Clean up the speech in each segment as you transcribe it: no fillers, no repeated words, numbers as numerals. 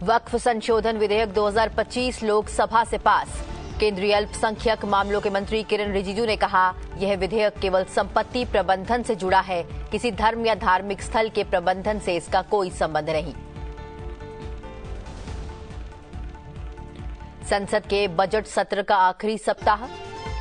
वक्फ संशोधन विधेयक 2025 लोकसभा से पास। केंद्रीय अल्पसंख्यक मामलों के मंत्री किरण रिजिजू ने कहा, यह विधेयक केवल संपत्ति प्रबंधन से जुड़ा है, किसी धर्म या धार्मिक स्थल के प्रबंधन से इसका कोई संबंध नहीं। संसद के बजट सत्र का आखिरी सप्ताह।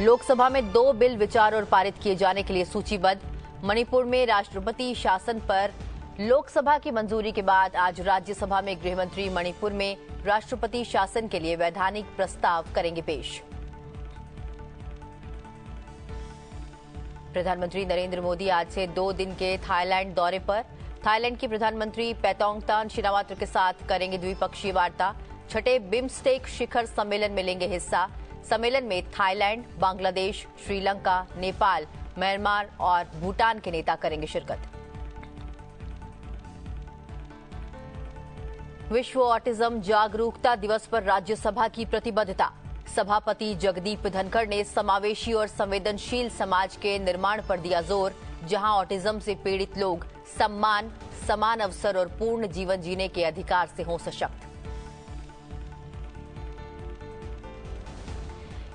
लोकसभा में 2 बिल विचार और पारित किए जाने के लिए सूचीबद्ध। मणिपुर में राष्ट्रपति शासन पर लोकसभा की मंजूरी के बाद आज राज्यसभा में गृह मंत्री मणिपुर में राष्ट्रपति शासन के लिए वैधानिक प्रस्ताव करेंगे पेश। प्रधानमंत्री नरेंद्र मोदी आज से 2 दिन के थाईलैंड दौरे पर। थाईलैंड की प्रधानमंत्री पैटोंगटान शिनावात्रा के साथ करेंगे द्विपक्षीय वार्ता। छठे बिम्स्टेक शिखर सम्मेलन में लेंगे हिस्सा। सम्मेलन में थाईलैंड, बांग्लादेश, श्रीलंका, नेपाल, म्यांमार और भूटान के नेता करेंगे शिरकत। विश्व ऑटिज्म जागरूकता दिवस पर राज्यसभा की प्रतिबद्धता। सभापति जगदीप धनखड़ ने समावेशी और संवेदनशील समाज के निर्माण पर दिया जोर, जहां ऑटिज्म से पीड़ित लोग सम्मान, समान अवसर और पूर्ण जीवन जीने के अधिकार से हों सशक्त।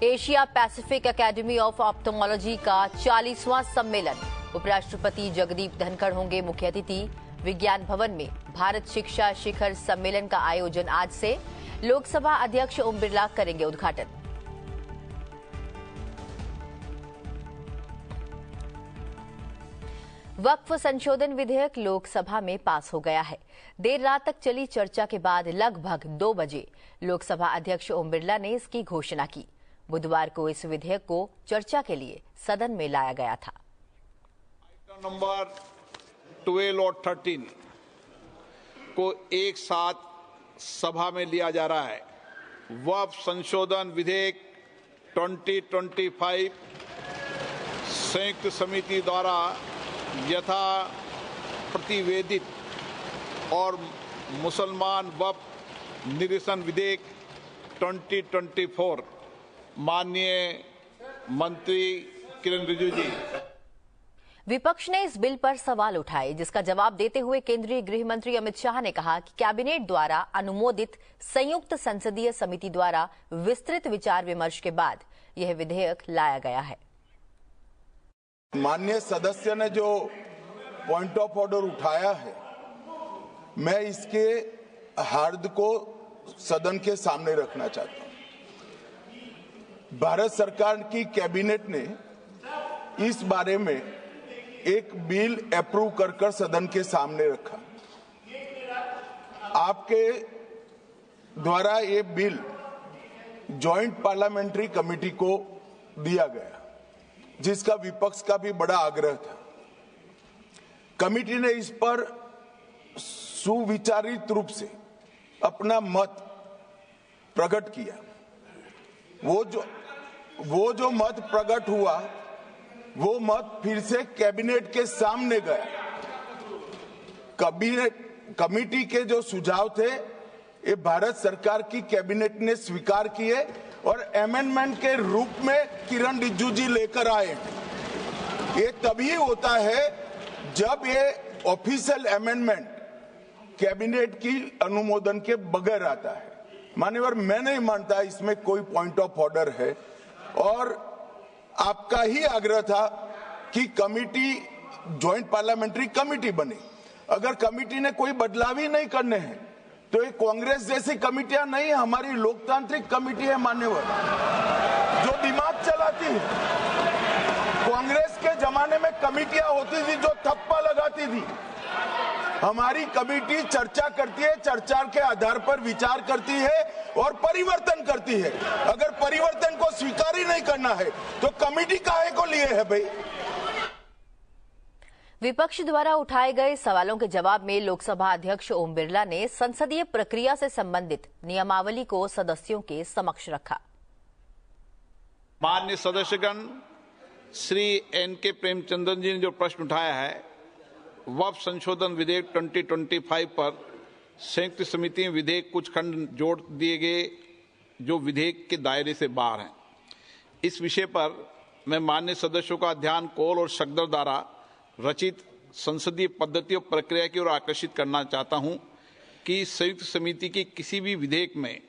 Asia Pacific academy of ophthalmology का 40वां सम्मेलन। उपराष्ट्रपति जगदीप धनखड़ होंगे मुख्य अतिथि। विज्ञान भवन में भारत शिक्षा शिखर सम्मेलन का आयोजन आज से। लोकसभा अध्यक्ष ओम बिरला करेंगे उद्घाटन। वक्फ संशोधन विधेयक लोकसभा में पास हो गया है। देर रात तक चली चर्चा के बाद लगभग 2 बजे लोकसभा अध्यक्ष ओम बिरला ने इसकी घोषणा की। बुधवार को इस विधेयक को चर्चा के लिए सदन में लाया गया था। आइटम नंबर 12 और 13 को एक साथ सभा में लिया जा रहा है। वक्फ संशोधन विधेयक 2025 संयुक्त समिति द्वारा यथा प्रतिवेदित और मुसलमान वक्फ निरसन विधेयक 2024 माननीय मंत्री किरण रिजिजू जी। विपक्ष ने इस बिल पर सवाल उठाए, जिसका जवाब देते हुए केंद्रीय गृह मंत्री अमित शाह ने कहा कि कैबिनेट द्वारा अनुमोदित संयुक्त संसदीय समिति द्वारा विस्तृत विचार विमर्श के बाद यह विधेयक लाया गया है। माननीय सदस्य ने जो पॉइंट ऑफ ऑर्डर उठाया है, मैं इसके हार्द को सदन के सामने रखना चाहता हूं। भारत सरकार की कैबिनेट ने इस बारे में एक बिल अप्रूव कर सदन के सामने रखा। आपके द्वारा ये बिल जॉइंट पार्लियामेंट्री कमेटी को दिया गया, जिसका विपक्ष का भी बड़ा आग्रह था। कमेटी ने इस पर सुविचारित रूप से अपना मत प्रकट किया। वो जो मत प्रकट हुआ, वो मत फिर से कैबिनेट के सामने गया। कमेटी के जो सुझाव थे, ये भारत सरकार की कैबिनेट ने स्वीकार किए और अमेंडमेंट के रूप में किरण रिजिजू जी लेकर आए। ये तभी होता है जब ये ऑफिशियल अमेंडमेंट कैबिनेट की अनुमोदन के बगैर आता है। मान्यवर, मैं नहीं मानता इसमें कोई पॉइंट ऑफ ऑर्डर है और आपका ही आग्रह था कि कमेटी जॉइंट पार्लियामेंट्री कमेटी बने। अगर कमेटी ने कोई बदलाव ही नहीं करने हैं तो ये कांग्रेस जैसी कमेटियां नहीं, हमारी लोकतांत्रिक कमेटी है मान्यवर, जो दिमाग चलाती है। कांग्रेस के जमाने में कमेटियां होती थी जो थप्पा लगाती थी। हमारी कमेटी चर्चा करती है, चर्चा के आधार पर विचार करती है और परिवर्तन करती है। अगर परिवर्तन को स्वीकार ही नहीं करना है तो कमेटी काहे को लिए है भाई? विपक्ष द्वारा उठाए गए सवालों के जवाब में लोकसभा अध्यक्ष ओम बिरला ने संसदीय प्रक्रिया से संबंधित नियमावली को सदस्यों के समक्ष रखा। माननीय सदस्यगण, श्री एन.के. प्रेमचंद्रन जी ने जो प्रश्न उठाया है, वक्फ संशोधन विधेयक 2025 पर संयुक्त समिति में विधेयक कुछ खंड जोड़ दिए गए जो विधेयक के दायरे से बाहर हैं। इस विषय पर मैं माननीय सदस्यों का ध्यान कोल और शकदर द्वारा रचित संसदीय पद्धति और प्रक्रिया की ओर आकर्षित करना चाहता हूं। कि संयुक्त समिति की किसी भी विधेयक में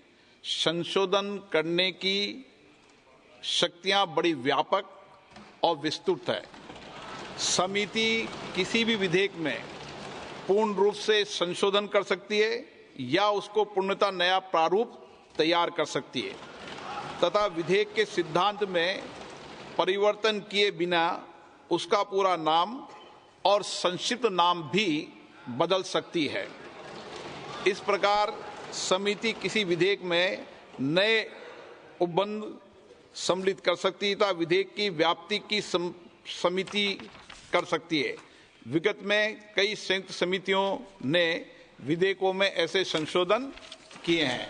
संशोधन करने की शक्तियां बड़ी व्यापक और विस्तृत है। समिति किसी भी विधेयक में पूर्ण रूप से संशोधन कर सकती है या उसको पूर्णतः नया प्रारूप तैयार कर सकती है तथा विधेयक के सिद्धांत में परिवर्तन किए बिना उसका पूरा नाम और संक्षिप्त नाम भी बदल सकती है। इस प्रकार समिति किसी विधेयक में नए उपबंध सम्मिलित कर सकती है तथा विधेयक की व्याप्ति की समिति कर सकती है। विगत में कई संयुक्त समितियों ने विधेयकों में ऐसे संशोधन किए हैं।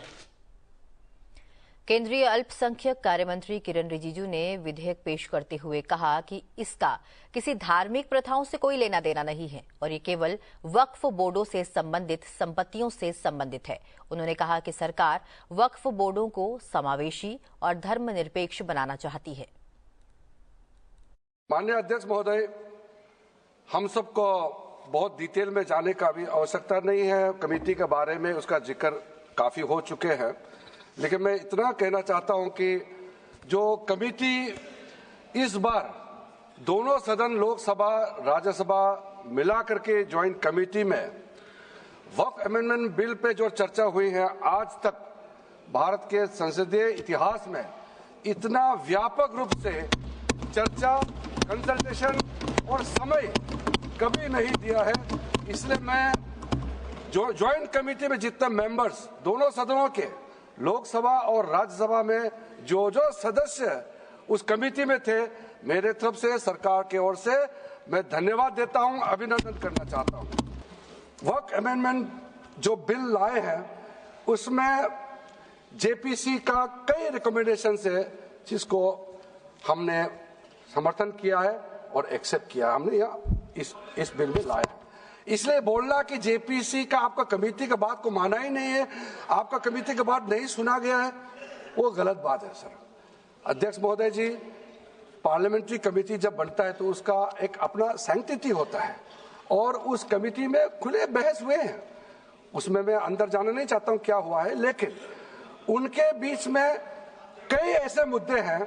केंद्रीय अल्पसंख्यक कार्य मंत्री किरण रिजिजू ने विधेयक पेश करते हुए कहा कि इसका किसी धार्मिक प्रथाओं से कोई लेना देना नहीं है और ये केवल वक्फ बोर्डों से संबंधित संपत्तियों से संबंधित है। उन्होंने कहा कि सरकार वक्फ बोर्डों को समावेशी और धर्मनिरपेक्ष बनाना चाहती है। माननीय अध्यक्ष महोदय, हम सबको बहुत डिटेल में जाने का भी आवश्यकता नहीं है। कमेटी के बारे में उसका जिक्र काफी हो चुके हैं, लेकिन मैं इतना कहना चाहता हूं कि जो कमेटी इस बार दोनों सदन लोकसभा राज्यसभा मिला करके ज्वाइंट कमेटी में वक्फ अमेंडमेंट बिल पे जो चर्चा हुई है, आज तक भारत के संसदीय इतिहास में इतना व्यापक रूप से चर्चा, कंसल्टेशन और समय कभी नहीं दिया है। इसलिए मैं जो ज्वाइंट कमेटी में जितने मेंबर्स दोनों सदनों के लोकसभा और राज्यसभा में जो सदस्य उस कमेटी में थे, मेरे तरफ से सरकार की ओर से मैं धन्यवाद देता हूं, अभिनंदन करना चाहता हूं। वक्फ अमेंडमेंट जो बिल लाए हैं उसमें जेपीसी का कई रिकमेंडेशन है जिसको हमने समर्थन किया है और एक्सेप्ट किया हमने इस बिल में लाया। इसलिए बोलना कि जेपीसी का आपका कमेटी की बात को माना ही नहीं है, आपका कमेटी की बात नहीं सुना गया है, वो गलत बात है सर। अध्यक्ष महोदय जी, पार्लियामेंट्री कमेटी जब बनता है तो उसका एक अपना सैंक्टिटी होता है और उस कमेटी में खुले बहस हुए हैं। उसमें मैं अंदर जाना नहीं चाहता हूं क्या हुआ है, लेकिन उनके बीच में कई ऐसे मुद्दे हैं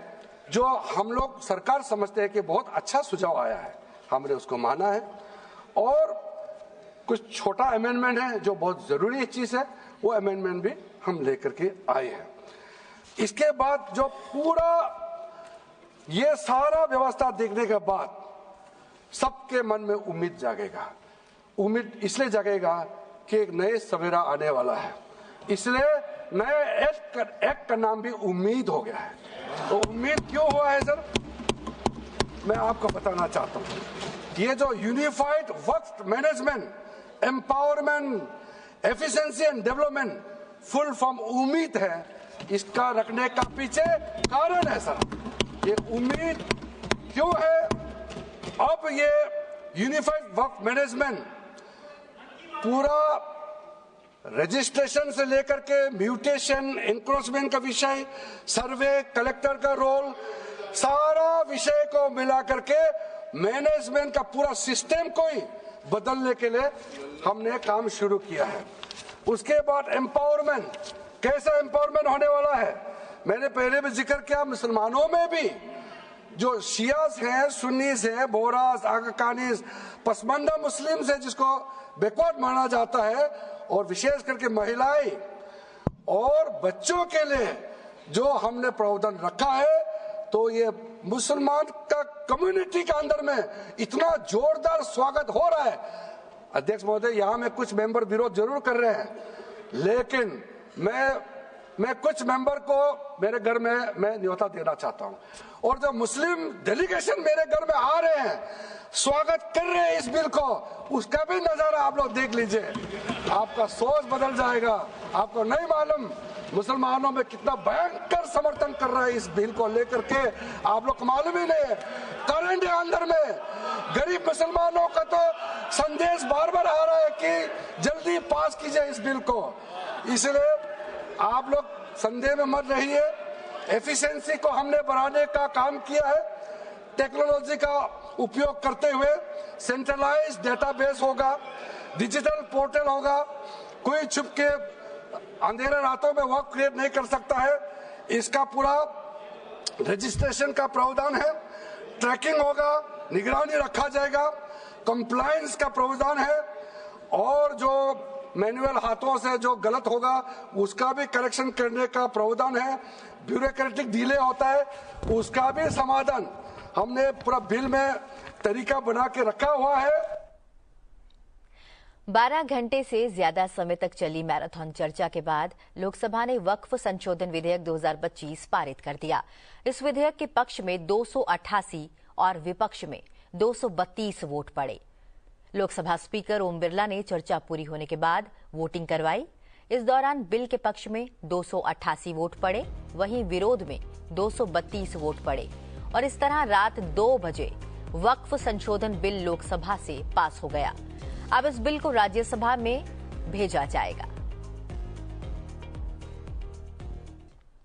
जो हम लोग सरकार समझते हैं कि बहुत अच्छा सुझाव आया है, हमने उसको माना है। और कुछ छोटा अमेंडमेंट है जो बहुत जरूरी चीज है, वो अमेंडमेंट भी हम लेकर के आए हैं। इसके बाद जो पूरा ये सारा व्यवस्था देखने के बाद सबके मन में उम्मीद जागेगा। उम्मीद इसलिए जागेगा कि एक नए सवेरा आने वाला है, इसलिए नए एक्ट का नाम भी उम्मीद हो गया है। तो उम्मीद क्यों हुआ है सर, मैं आपको बताना चाहता हूं। ये जो unified Waqf management, empowerment, efficiency and development, full form उम्मीद है, इसका रखने का पीछे कारण है सर। ये उम्मीद क्यों है? अब ये यूनिफाइड वक्फ मैनेजमेंट पूरा रजिस्ट्रेशन से लेकर के म्यूटेशन, इंक्रोचमेंट का विषय, सर्वे, कलेक्टर का रोल, सारा विषय को मिला करके मैनेजमेंट का पूरा सिस्टम को ही बदलने के लिए हमने काम शुरू किया है। उसके बाद एम्पावरमेंट, कैसा एम्पावरमेंट होने वाला है? मैंने पहले भी जिक्र किया, मुसलमानों में भी जो शियास हैं, सुन्नीस हैं, बोरास, आगाकानीस, पसमानदा मुस्लिम्स हैं जिसको बैकवर्ड माना जाता है, और विशेष करके महिलाएं और बच्चों के लिए जो हमने प्रावधान रखा है, तो ये मुसलमान का कम्युनिटी के अंदर में इतना जोरदार स्वागत हो रहा है। अध्यक्ष महोदय, यहाँ में कुछ मेंबर विरोध जरूर कर रहे हैं, लेकिन मैं कुछ मेंबर को मेरे घर में मैं न्योता देना चाहता हूँ, और जो मुस्लिम डेलीगेशन मेरे घर में आ रहे हैं, स्वागत कर रहे हैं इस बिल को, उसका भी नजारा आप लोग देख लीजिए। आपका सोच बदल जाएगा। आपको नहीं मालूम मुसलमानों में कितना भयंकर समर्थन कर रहा है इस बिल को लेकर के, आप लोग को मालूम ही नहीं है। करंट अंदर में गरीब मुसलमानों का तो संदेश बार बार आ रहा है कि जल्दी पास कीजिए इस बिल को। इसलिए आप लोग संदेह में मत रहिए। एफिशिएंसी को हमने बढ़ाने का काम किया है। टेक्नोलॉजी का उपयोग करते हुए सेंट्रलाइज्ड डेटाबेस होगा, डिजिटल पोर्टल होगा, कोई छुप के अंधेरे रातों में वक्त क्रिएट नहीं कर सकता है। इसका पूरा रजिस्ट्रेशन का प्रावधान है, ट्रैकिंग होगा, निगरानी रखा जाएगा, कंप्लायंस का प्रावधान है और जो मैनुअल हाथों से जो गलत होगा उसका भी करेक्शन करने का प्रावधान है। ब्यूरोक्रेटिक डिले होता है उसका भी समाधान हमने पूरा बिल में तरीका बना के रखा हुआ है। 12 घंटे से ज्यादा समय तक चली मैराथन चर्चा के बाद लोकसभा ने वक्फ संशोधन विधेयक 2025 पारित कर दिया। इस विधेयक के पक्ष में 288 और विपक्ष में 232 वोट पड़े। लोकसभा स्पीकर ओम बिरला ने चर्चा पूरी होने के बाद वोटिंग करवाई। इस दौरान बिल के पक्ष में 288 वोट पड़े, वहीं विरोध में 232 वोट पड़े और इस तरह रात 2 बजे वक्फ संशोधन बिल लोकसभा से पास हो गया। अब इस बिल को राज्यसभा में भेजा जाएगा।